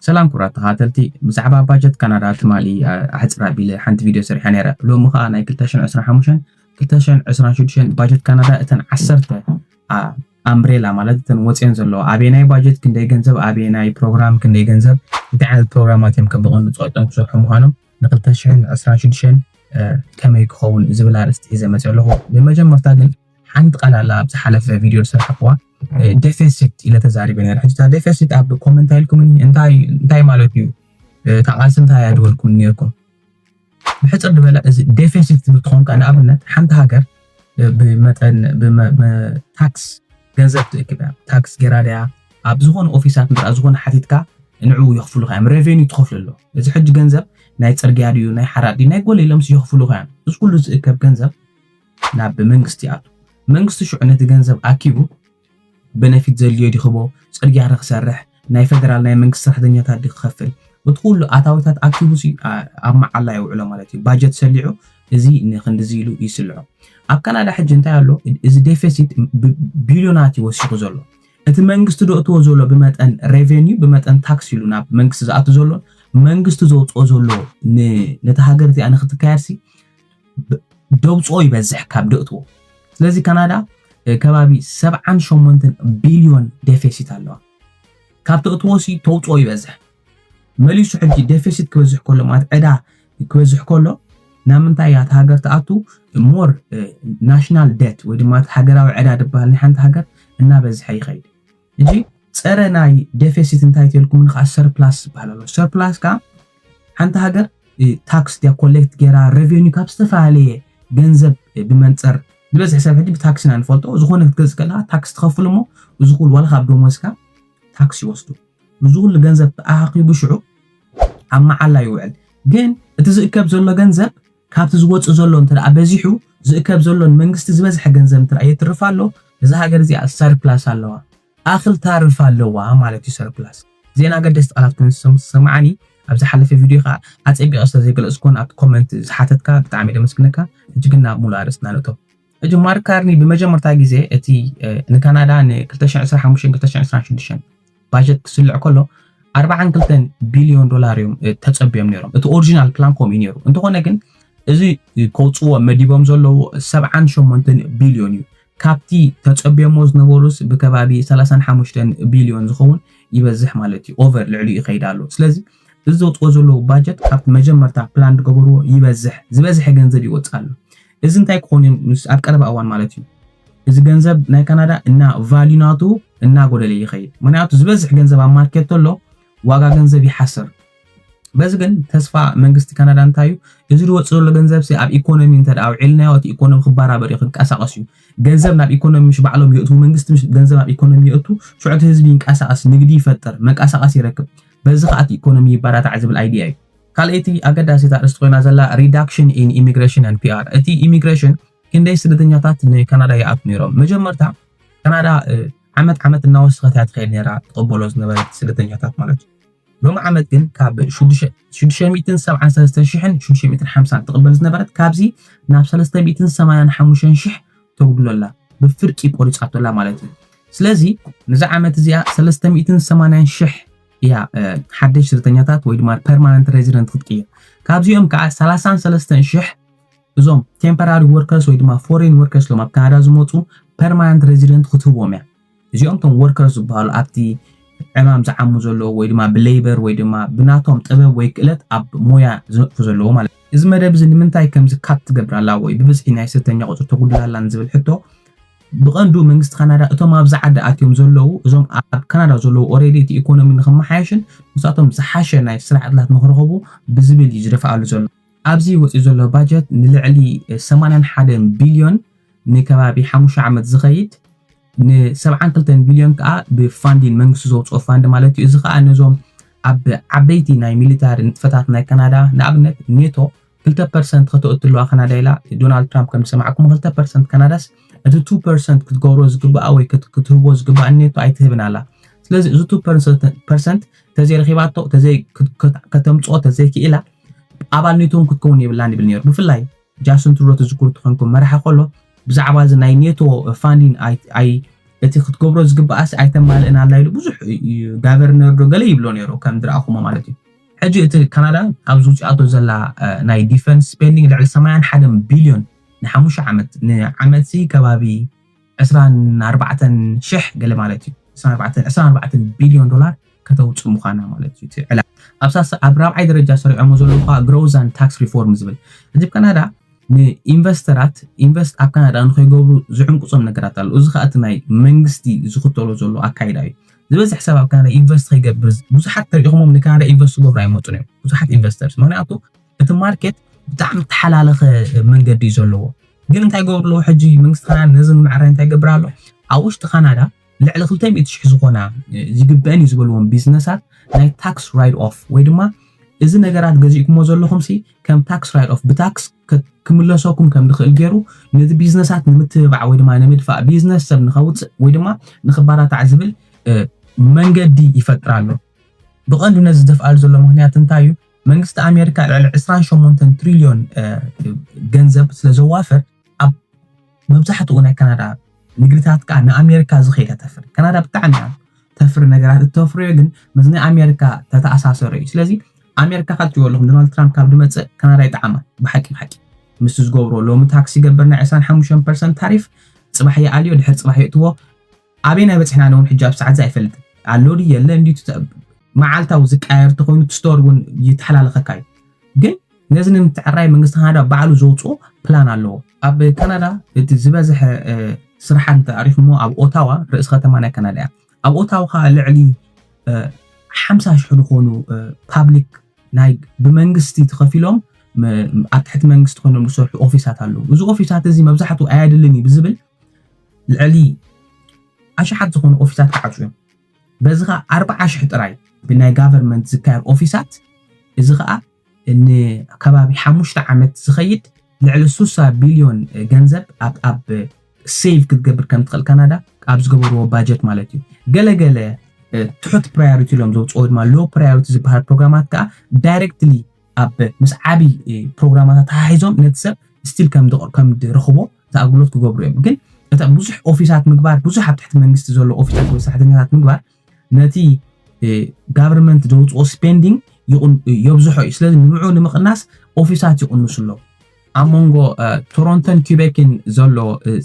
سلام كرات هاتلتي بزعبا باجت كندا تمالي أحصر بيل حنت فيديو سريع نيرة لو مخا أنا كلتاشن عشرة حموشن كلتاشن عشرة شدشن باجت كندا أتن عصرت أمبريلا مالت تن واتين زلوا أبيناي باجت كندي جنزب أبيناي برنامج كندي جنزب بتاع البرنامجات يمكن بقول نصوت نصوت حموهانم نقلتاشن عشرة شدشن كما يكون زبلارست إذا ما تعلوه لما جمع تاجن حنت قللا بزحلف فيديو سرحقوا ديفيسيت إلى تزاري بين الحاجة ديفيسيت أب كومنت هايلكم إني انتاي مالتيو تعال سنتها يدولكم نيركم بحيث أن بلا ديفيسيت بتكون كأن أبنت حنت هاجر بمثلا تاكس جنزب كذا تاكس جرادة أبزهون أوفيسات مدر أزهون حتيتك نعو يخفلوا خام ريفينيو تخفل له إذا حج جنزب ناي ترجعيو ناي حرادي ناي قولي لمس يخفلوا خام بس كل كب جنزب ناب منغستياتو منغست شو عنا تجنزب أكيبو بنفيت زليو دي خبو سرجع رخ سرح ناي فدرال ناي منغست سرحدنيا تادي خفل بتقول له أتاوتات أكيبوسي أما الله يوعلا مالتي باجت سلعو زي نخند زيلو يسلعو أب كندا حج انتا له إز ديفيسيت بليوناتي وسيقو زلو أنت منغست دو أتو زلو بمتن ريفينيو بمتن تاكس يلو ناب منغست زاتو زلو منغست زوت زلو نتهاجرتي أنا ختكارسي دوبس أوي بزح كاب دقتو ስለዚህ ካናዳ ከባቢ 78 ቢሊዮን ዴፊሲት ኣለዋ ካብ ትቕትወሲ ተውፅኦ ይበዝሕ መሊሱ ሕጂ ዴፊሲት ክበዝሕ ከሎ ማለት ዕዳ ክበዝሕ ከሎ ናብ ምንታይ እያ ሃገር ተኣቱ ሞር ናሽናል ዴት ወይ ድማ ሃገራዊ ዕዳ ድበሃል ናይ ሓንቲ ሃገር እናበዝሐ ይኸይድ እጂ ፀረ ናይ ዴፊሲት እንታይ ትልኩም ንኻ ሰርፕላስ ይበሃል ኣሎ ሰርፕላስ ካ ሓንቲ ሃገር ታክስ ያ ኮሌክት ጌራ ሬቨኒው ካብ ዝተፋለየ ገንዘብ ብመንፀር بس حساب هدي بتاكسنا نفولتو زخون كتجز كلها تاكس تخفل مو زخول ولا خاب دومسكا تاكسي وسطو زخول الجنزب أحقي بشعو أما على يوعد جن تزكب زلوا جنزب كاب تزوج زلوا ترى أبزيحو زكب زلوا منجز تزبز حق جنزب ترى أي ترفعلو إذا هاجر زي السر بلاس علوا آخر تعرف علوا مالتي سر بلاس زين أقدر استقلتكم سمعني أبز حل في فيديو خا أتبي أصلا زي كل أسكون أت كومنت حتتك بتعمل مسكنك تجينا مولارسنا لتو جمار كارني بمجمر تاجزة أتي نكندا كلتاشن 2025 باجت سلع كله 4 بليون دولار يوم تتصبيهم نيرهم أنتو أوريجينال بلان كوم ينيرو أنتو هنا كن إذا كوتسوا مديبهم زلوا 7 بليون يو كابتي تتصبيهم موز نبورس بكبابي 35 بليون زخون يبزح مالتي أوفر العلي يخيدالو سلازي إذا توزلوا باجت كابت مجمر تا بلان تقبروا يبزح جنزب يوتسالو إذا أنت يكون مش أكرب أوان مالتي إذا جنزب نا كندا إننا فاليناتو إننا قول لي خير مناطو زبزح جنزب على ماركت له واقع جنزب يحسر بس جن تسفى منجست كندا أنتايو يزيد وتصل لجنزب سي أب إيكونومي إنتر أو علنا أو إيكونومي خبارة بريق كأساسيو جنزب ناب إيكونومي مش بعلم يأتو منجست مش جنزب ناب إيكونومي يأتو شو عد هزبين كأساس نقدي فتر مك أساس يركب بس قات إيكونومي برا تعزب الأيديا قال إتي أجد أسيت أرستوينا زلا reduction in immigration and PR إتي immigration كندي سدتني تات إن كندا يعطي نيرام مجمرتها كندا عمت الناس خاتات خير نيرا تقبلوز نبات سدتني تات مالك لو عمت جن كاب شو 207 شحن شو 250 تقبلز نبات كابزي ناب 385 شح تقبلوا لا بفرق يبوليس عطوا مالك سلازي نزع عمت زيا 380 شح يا حدش سرتنياتات ويدمار permanent resident خدقية كابزيوم كا 33 شح زوم temporary workers ويدمار foreign workers لما بكندا زموتو permanent resident خدهبوم يعني زيوم تم workers بحال أبتي عمام زعمو زلو ويدمار بليبر ويدمار بناتهم طبب ويكلت أب مويا زنقفو زلو مالك إذا ما دابزن منتاي كمز كات تقبر الله وي ببزحي ناي سرتنيا قطر تقول لها لانزبل حتو بغندو منجست كندا اتوم ابزع عدا اتيوم زلو زوم اب كندا زلو اوريدي تي ايكونومي نخم حاشن مساتهم زحاشه ناي سرعت لات نخرغبو بزبل يجرف على زلو ابزي وصي زلو باجت نلعلي 81 بليون نكبابي 5 عمت زخيت ن 73 بليون كا بفاندين منجست زوت او فاند مالتي از خا نزوم اب عبيتي ناي ميليتار نتفتات ناي كندا نابنت نيتو 2% خطوتلو كندا الى دونالد ترامب كم سمعكم 2% كنداس أنت 2% كتجوروز جبا أو كتهبوز جبا النيتو أي تهبنا لا لازم 2% تزي رخيباتو تزي كتمتصو تزي كإلا أبال نيتو كتكون يبلاني بالنير بفلاي جاسون تروت تذكر تخنكم مرحة خلو بزعباز ناي نيتو فاندين أي እቲ ክትገብሮ ዝግባኣስ ኣይተማልእና ኣላ ኢሉ ብዙሕ ጋቨርነር ዶ ገለ ይብሎ ነይሩ ከም ድረኣኹሞ ማለት እዩ ሕጂ እቲ ካናዳ ኣብ ዝውፅኣቶ ዘላ ናይ ዲፈንስ ስፔንዲንግ ልዕሊ 81 ቢልዮን ን5 ዓመት ንዓመት ከባቢ 24,000 ገለ ማለት እዩ 24 ቢልዮን ዶላር ከተውፅእ ምዃና ማለት እዩ እቲ ዕላማ ኣብ ራብዓይ ደረጃ ሰሪዖሞ ዘለዉ ከዓ ግሮውዝ ኣንድ ታክስ ሪፎርም ዝብል ሕጂ ካናዳ ንኢንቨስተራት ኢንቨስት ኣብ ካናዳ ንኸይገብሩ ዝዕንቁፆም ነገራት ኣሎ እዚ ከዓ እቲ ናይ መንግስቲ ዝኽተሎ ዘሎ ኣካይዳ እዩ ዝበዝሕ ሰብ ኣብ ካናዳ ኢንቨስት ከይገብር ብዙሓት ተሪኢኹሞም ንካናዳ ኢንቨስት ክገብሩ ኣይመፁን እዮም ብዙሓት ኢንቨስተርስ ምክንያቱ እቲ ማርኬት ብጣዕሚ ተሓላለኸ መንገዲ እዩ ዘለዎ ግን እንታይ ገብሩ ኣለዎ ሕጂ መንግስቲ ካናዳ ነዚ ንምዕራይ እንታይ ይገብር ኣሎ ኣብ ውሽጢ ካናዳ ልዕሊ 200,000 ዝኾና ዝግበአን እዩ ዝበልዎም ቢዝነሳት ናይ ታክስ ራይድ ኦፍ ወይ ድማ እዚ ነገራት ገዚእኩሞ ዘለኹም ሲ ከም ታክስ ራይድ ኦፍ ብታክስ ክምለሰኩም ከም ንኽእል ገይሩ ነዚ ቢዝነሳት ንምትብባዕ ወይ ድማ ንምድፋእ ቢዝነስ ሰብ ንኸውፅእ ወይ ድማ ንኽባራታዕ ዝብል መንገዲ ይፈጥር ኣሎ ብቐንዱ ነዚ ዝደፍኣሉ ዘሎ ምክንያት እንታይ እዩ መንግስቲ ኣሜሪካ ልዕሊ 28 ትሪልዮን ገንዘብ ስለ ዘዋፍር ኣብ መብዛሕትኡ ናይ ካናዳ ንግድታት ከዓ ንኣሜሪካ ዝኸይዳ ተፍሪ ካናዳ ብጣዕሚ ተፍሪ ነገራት እተፍርዮ ግን ምስ ናይ ኣሜሪካ ተተኣሳሰረ እዩ ስለዚ ኣሜሪካ ካልትዮ ኣለኹም ዶናልድ ትራምፕ ካብ ድመፅእ ካናዳ ይጠዓማ ብሓቂ ምስ ዝገብሮ ሎሚ ታክሲ ገበርና 25% ታሪፍ ፅባሕ ይኣልዮ ድሕሪ ፅባሕ የእትዎ ኣበይ ናይ በፅሕና ነውን ሕጂ ኣብ ሰዓት ዛ ኣይፈልጥን ኣሎ ድዩ የለ እንዲቱ መዓልታዊ ዝቃየር ተኮይኑ ስቶር እውን ይተሓላለኸካ እዩ ግን ነዚ ንምትዕራይ መንግስቲ ካናዳ ባዕሉ ዘውፅኦ ፕላን ኣለዎ ኣብ ካናዳ እቲ ዝበዝሐ ስራሓት ተኣሪፍሞ ኣብ ኦታዋ ርእስ ከተማ ናይ ካናዳ እያ ኣብ ኦታዋ ከዓ ልዕሊ 50,000 ዝኾኑ ፓብሊክ ናይ ብመንግስቲ ተኸፊሎም ኣብ ትሕቲ መንግስቲ ኮይኖም ዝሰርሑ ኦፊሳት ኣለዉ እዚ ኦፊሳት እዚ መብዛሕትኡ ኣያድልን እዩ ብዝብል ልዕሊ 10 ዝኾኑ ኦፊሳት ተዓፅዩ እዮም በዚ ከዓ 40,000 ጥራይ ብናይ ጋቨርንመንት ዝካየድ ኦፊሳት እዚ ከዓ ንከባቢ 5 ዓመት ዝኸይድ ልዕሊ 60 ቢልዮን ገንዘብ ኣብ ሴቭ ክትገብር ከም ትኽእል ካናዳ ኣብ ዝገበርዎ ባጀት ማለት እዩ ገለገለ ትሑት ፕራዮሪቲ ኢሎም ዘውፅኦ ድማ ሎ ፕራዮሪቲ ዝበሃል ፕሮግራማት ከዓ ዳይሬክትሊ ኣብ ምስ ዓብይ ፕሮግራማታት ተሓሒዞም ነቲ ሰብ ስቲል ከም ዝረኽቦ ተኣግሎት ክገብሩ እዮም ግን እታ ብዙሕ ኦፊሳት ምግባር ብዙሕ ኣብ ትሕቲ መንግስቲ ዘሎ ኦፊሳት ወይ ሰራሕተኛታት ምግባር ነቲ ጋቨርንመንት ዘውፅኦ ስፔንዲንግ የብዝሖ እዩ ስለዚ ንምዑ ንምቕናስ ኦፊሳት ይቕንሱ ኣለዉ ኣብ መንጎ ቶሮንቶን ኪቤክን ዘሎ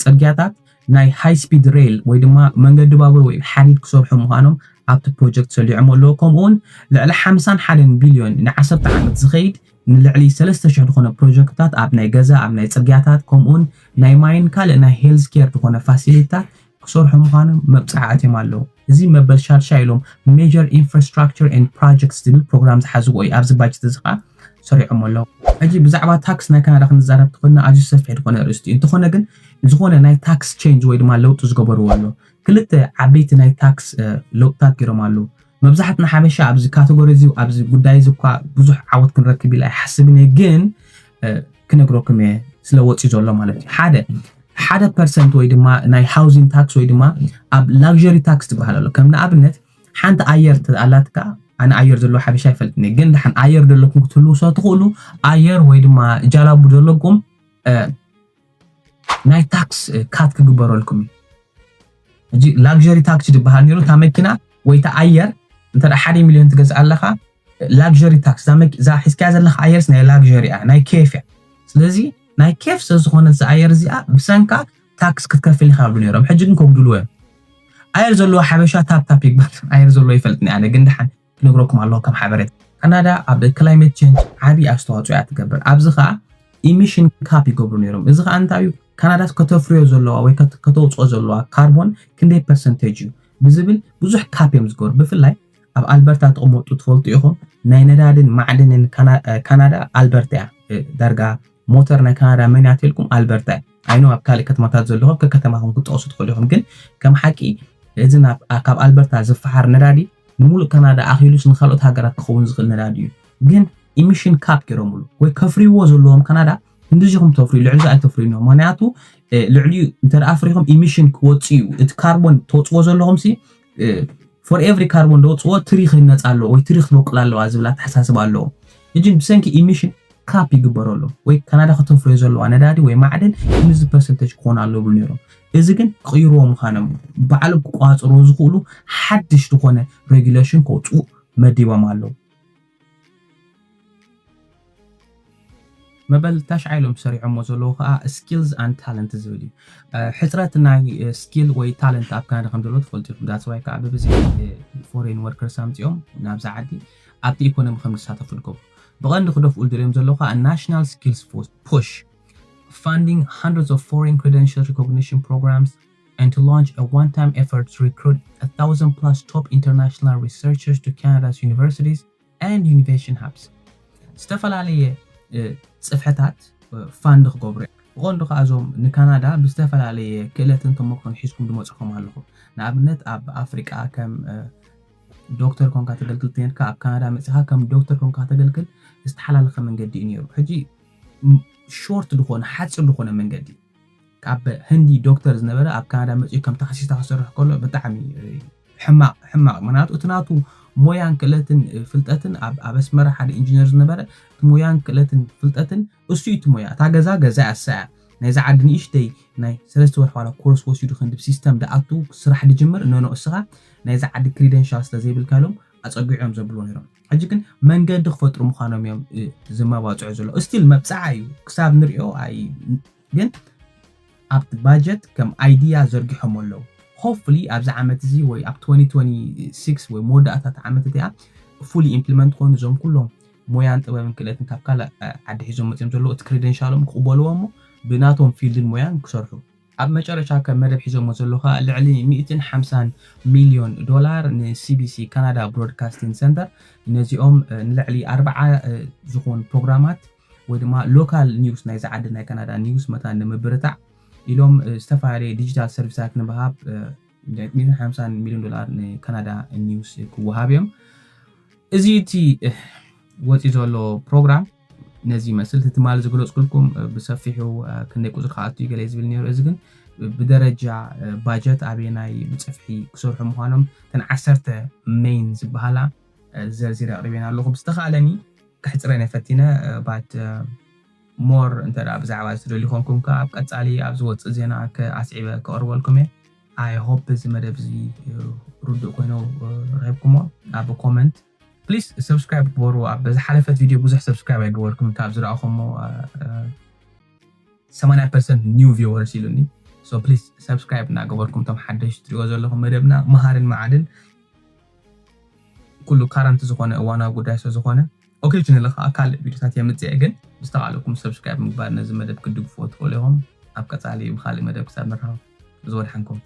ፅርግያታት ናይ ሃይ ስፒድ ሬል ወይ ድማ መንገዲ ባቡር ወይ ሓዲድ ክሰርሑ ምዃኖም ኣብቲ ፕሮጀክት ሰሊዖም ኣለዎ ከምኡውን ልዕሊ 51 ቢልዮን ን10 ዓመት ዝኸይድ ንልዕሊ 3,000 ዝኾነ ፕሮጀክትታት ኣብ ናይ ገዛ ኣብ ናይ ፅርግያታት ከምኡውን ናይ ማይን ካልእ ናይ ሄልዝ ኬር ዝኾነ ፋሲሊታት ክሰርሑ ምዃኖም መብፅዓ ኣትዮም ኣለዉ እዚ መበል ሻድሻ ኢሎም ሜጀር ኢንፍራስትራክቸር ኤንድ ፕሮጀክትስ ዝብል ፕሮግራም ዝሓዝዎ እዩ ኣብዚ ባጀት እዚ ከዓ ሰሪዖም ኣለዉ ሕጂ ብዛዕባ ታክስ ናይ ካናዳ ክንዛረብ ትኾና ኣዝዩ ሰፊሕ ዝኾነ ርእስቲ እዩ እንተኾነ ግን ዝኾነ ናይ ታክስ ቼንጅ ወይ ድማ ለውጢ ዝገበርዎ ኣሎ ክልተ ዓበይቲ ናይ ታክስ ለውጥታት ገይሮም ኣለዉ መብዛሕትና ሓበሻ ኣብዚ ካቴጎሪ እዚ ኣብዚ ጉዳይ እዚ እኳ ብዙሕ ዓወት ክንረክብ ኢለ ኣይሓስብን እየ ግን ክነግረኩም እየ ስለ ወፂ ዘሎ ማለት እዩ ሓደ ፐርሰንት ወይ ድማ ናይ ሃውዚንግ ታክስ ወይ ድማ ኣብ ላግዠሪ ታክስ ትበሃል ኣሎ ከም ንኣብነት ሓንቲ ኣየር ኣላትካ ኣነ ኣየር ዘለዎ ሓበሻ ኣይፈልጥን ግን ድሓን ኣየር ዘለኩም ክትህልው ትኽእሉ ኣየር ወይ ድማ ጃላቡ ዘለኩም ናይ ታክስ ካት ክግበረልኩም እዩ እጂ ላግዠሪ ታክስ ዝበሃል ነይሩ እታ መኪና ወይ እታ ኣየር እንተ 1 ሚልዮን ትገዝእ ኣለኻ ላግዠሪ ታክስ ዛ ሒዝካያ ዘለኻ ኣየርስ ናይ ላግዠሪ እያ ናይ ኬፍ እያ ስለዚ ናይ ኬፍ ስለዝኾነ እዚ ኣየር እዚኣ ብሰንካ ታክስ ክትከፍል ኢኻ ይብሉ ነይሮም ሕጂ ግን ከብድልዎ እዮም ኣየር ዘለዎ ሓበሻ ታፕ ይግበር ኣየር ዘለዎ ይፈልጥኒ ኣነ ግን ድሓን ክነግረኩም ኣለዎ ከም ሓበሬታ ካናዳ ኣብ ክላይሜት ቼንጅ ዓብዪ ኣስተዋፅኦ እያ ትገብር ኣብዚ ከዓ ኢሚሽን ካፕ ይገብሩ ነይሮም እዚ ከዓ እንታይ እዩ ካናዳ ከተፍርዮ ዘለዋ ወይ ከተውፅኦ ዘለዋ ካርቦን ክንደይ ፐርሰንቴጅ እዩ ብዝብል ብዙሕ ካፕ እዮም ዝገበሩ ብፍላይ ኣብ ኣልበርታ ተቐመጡ ትፈልጡ ኢኹም ናይ ነዳድን ማዕድንን ካናዳ ኣልበርታ እያ ዳርጋ ሞተር ናይ ካናዳ መን እያ ትልኩም ኣልበርታ እያ ኣይኖ ኣብ ካልእ ከተማታት ዘለኹም ከከተማኹም ክትጠቕሱ ትኽእሉ ኢኹም ግን ከም ሓቂ እዚ ካብ ኣልበርታ ዝፈሓር ነዳዲ ንሙሉእ ካናዳ ኣኺሉስ ንካልኦት ሃገራት ክኸውን ዝኽእል ነዳዲ እዩ ግን ኢሚሽን ካፕ ገይሮምሉ ወይ ከፍርይዎ ዘለዎም ካናዳ እንደዚኹም ተፍርዩ ልዕሊ ኣይተፍርዩኖ ምክንያቱ ልዕሊኡ እንተደኣ ኣፍሪኹም ኢሚሽን ክወፅ እዩ እቲ ካርቦን ተወፅዎ ዘለኹም ሲ ፎር ኤቭሪ ካርቦን ደወፅዎ ትሪኽ ይነፃ ኣለዎ ወይ ትሪኽ ትበቁል ኣለዋ ዝብል ኣተሓሳስባ ኣለዎ እጂ ብሰንኪ ኢሚሽን ካፕ ይግበረሉ ወይ ካናዳ ከተፍርዮ ዘለዋ ነዳዲ ወይ ማዕድን ክንዚ ፐርሰንቴጅ ክኾን ኣለዎ ይብሉ ነይሮም እዚ ግን ቅይሮም ምዃኖም በዓሎም ክቋፅሮ ዝኽእሉ ሓድሽ ዝኾነ ሬጉሌሽን ከውፅኡ መዲቦም ኣለዉ መበል ታሽዓይሎም ሰሪዖሞ ዘለዉ ከዓ ስኪልስ ኣንድ ታለንት ዝብል እዩ ሕፅረት ናይ ስኪል ወይ ታለንት ኣብ ካናዳ ከም ዘሎ ትፈልጡ ኢኹም ዳትስ ዋይ ከዓ ብብዝሒ ፎሬን ወርከርስ ኣምፂኦም ናብዛ ዓዲ ኣብቲ ኢኮኖሚ ከም ዝሳተፉ ይርከቡ ብቐንዲ ክደፍኡ ዝደልዮም ዘለዉ ከዓ ናሽናል ስኪልስ ፑሽ funding hundreds of foreign credential recognition programs and to launch a one-time effort to recruit 1,000 plus top international researchers to Canada's universities and innovation hubs. ዝተፈላለዩ ፅፍሕታት ፋንድ ክገብሩ ብቐንዱ ከዓ እዞም ንካናዳ ብዝተፈላለየ ክእለትን ተመክሮን ሒዝኩም ድመፅኹም ኣለኹም ንኣብነት ኣብ ኣፍሪቃ ከም ዶክተር ኮንካ ተገልግል ነርካ ኣብ ካናዳ መፅኻ ከም ዶክተር ኮንካ ተገልግል ዝተሓላለኸ መንገዲ እዩ ነይሩ ሕጂ ሾርት ዝኾነ ሓፂር ዝኾነ መንገዲ ካብ ህንዲ ዶክተር ዝነበረ ኣብ ካናዳ መፅኡ ከም ተኸሲስታ ክሰርሕ ከሎ ብጣዕሚ ሕማቕ ምክንያቱ እቲ ናቱ ሞያን ክእለትን ፍልጠትን ኣብ ኣስመራ ሓደ ኢንጂነር ዝነበረ ሞያን ክእለትን ፍልጠትን እሱ እዩ ሞያ እታ ገዛ ኣሳያ ናይዛ ዓዲ ንእሽተይ ናይ 3 ወርሒ ዋላ ኮርስ ወሲዱ ክንድብ ሲስተም ደኣቱ ስራሕ ድጅምር ነኖ እስኻ ናይዛ ዓዲ ክሪደንሻል ስለዘይብልካሎም ኣፀጊዖም ዘብልዎ ነይሮም ሕጂ ግን መንገዲ ክፈጥሩ ምዃኖም እዮም ዝመባፅዑ ዘሎ እስቲል መብፃዓ እዩ ክሳብ ንሪኦ ግን ኣብቲ ባጀት ከም ኣይድያ ዘርጊሖም ኣለዉ ሆፕፉሊ ኣብዚ ዓመት እዚ ወይ ኣብ 2026 ወይ መወዳእታት ዓመት እቲኣ ፉሊ ኢምፕሊመንት ኮይኑ እዞም ኩሎም ሞያን ጥበብን ክእለትን ካብ ካልእ ዓዲ ሒዞም መፅኦም ዘለዉ እቲ ክሪደንሻሎም ክቕበልዎ እሞ ብናቶም ፊልድን ሞያን ክሰርሑ ኣብ መጨረሻ ከም መደብ ሒዞሞ ዘለዉ ከዓ ልዕሊ $150 ሚልዮን ንሲቢሲ ካናዳ ብሮድካስቲንግ ሰንተር ነዚኦም ንልዕሊ 40 ዝኾኑ ፕሮግራማት ወይ ድማ ሎካል ኒውስ ናይ ዝዓዲ ናይ ካናዳ ኒውስ መታ ንምብርታዕ ኢሎም ዝተፈላለዩ ዲጂታል ሰርቪሳት ንምሃብ $150 ሚልዮን ንካናዳ ኒውስ ክወሃብ እዮም እዚ እቲ ወፂ ዘሎ ፕሮግራም ነዚ መስል ትማል ዝግለጽኩልኩም ብሰፊሑ ክንደይ ቁፅር ከኣቱ ይገለ ዝብል ነይሩ እዚ ግን ብደረጃ ባጀት ኣበናይ ምፅፍሒ ክሰርሑ ምዃኖም ተን 10 ሜይን ዝበሃላ ዘርዚረ ኣቕሪበና ኣለኹ ብዝተኻእለኒ ክሕፅረን የፈቲነ ባት ሞር እንተዳ ብዛዕባ ዝደልዩ ኮንኩም ኣብ ቀፃሊ ኣብ ዝወፅእ ዜና ከኣስዒበ ከቕርበልኩም እየ ኣይ ሆፕ እዚ መደብ እዚ ርዱእ ኮይኑ ረኺብኩሞ ኣብ ኮመንት ፕሊዝ ሰብስክራይብ ግበሩ ኣብ ዝሓለፈት ቪድዮ ብዙሕ ሰብስክራይብ ኣይገበርኩም ካብ ዝረኣኹሞ 80% ኒው ቪወርስ ኢሉኒ ሶ ፕሊዝ ሰብስክራይብ እናገበርኩም ቶም ሓደሽ ትሪኦ ዘለኹም መደብና መሃርን መዓድን ኩሉ ካረንት ዝኾነ እዋናዊ ጉዳይ ስለዝኾነ ኦኬዥናሊ ከዓ ካልእ ቪድዮታት የምፅእ ግን ብዝተኻእለኩም ሰብስክራይብ ምግባር ነዚ መደብ ክድግፍዎ ትኽእሉ ኢኹም ኣብ ቀፃሊ ብካልእ መደብ ክሳብ ንራኸብ ዝወድሓንኩም